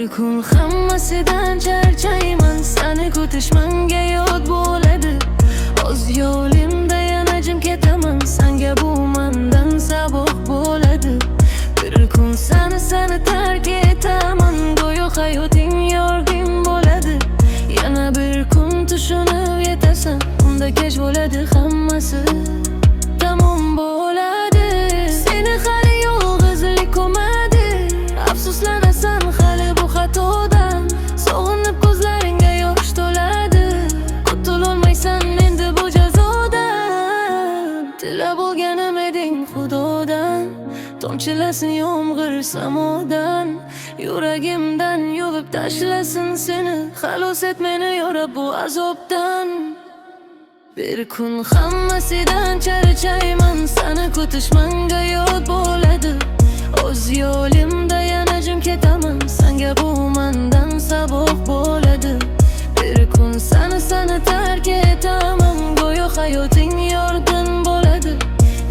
Bir kun hammasidan charchayman, seni kutish menga yod bo'ladi. O'z yo'limda yana jim ketaman, senga bu mendan saboq bo'ladi. Bir kun seni tark etaman, go'yo hayoting yorgin bo'ladi. Yana bir kun tushunib yetasan, unda kech bo'ladi hammasi tamom bo'ladi. Seni hali yolg'izlik ko'madi, afsuslanasan hali bu xatodan. Sog'inib ko'zlaringga yosh to'ladi, qutulolmaysan endi bu jazodan. Tilab olganim eding Xudodan, tomchilasin yomg'ir samodan. Yuragimdan yuvib tashlasin seni, xalos et meni yorab bu azobdan. Bir kun hammasidan charchayman, seni kutish menga yod bo'ladi. O'z yo'limda yana jim ketaman, senga bu mendan saboq bo'ladi. Bir kun seni tark etaman, go'yo hayoting yorgin bo'ladi.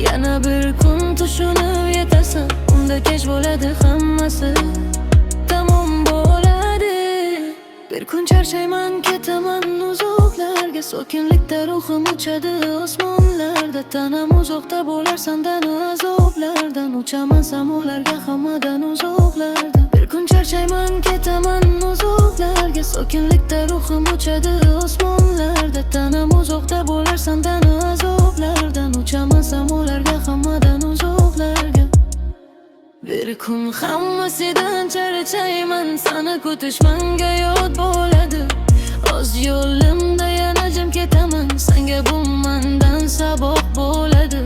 Yana bir kun tushunib yetasan, unda kech bo'ladi hammasi tamom bo'ladi. Bir kun charchayman, ketaman uzoqlarga, sokinlikda ruhim uchadi osmonlarda. Tanam uzoqda bo'lar sendan azoblardan, uchaman samolarga hammadan uzoqlarda. Bir kun charchayman, ketaman uzoqlarga, sokinlikda ruhim uchadi osmonlarda. Tanam uzoqda bo'lar sendan azoblardan, uchaman samolarga hammadan uzoqlarga. Bir kun hammasidan charchayman, seni kutish menga yod bo'ladi. O'z yo'limda yana jim ketaman, senga bu mendan saboq bo'ladi.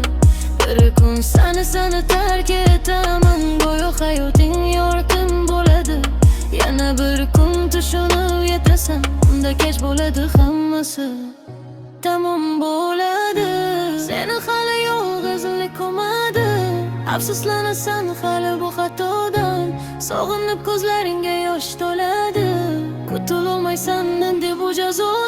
Bir kun seni tark etaman, go'yo hayoting yorqin bo'ladi. Yana bir kun tushunib yetasan, unda kech bo'ladi hammasi tamom bo'ladi. Seni hali yolg'izlik ko'madi, afsuslanasan hali bu xatodan. Sog'inib ko'zlaringga yosh to'ladi, qutulolmaysan endi bu jazodan.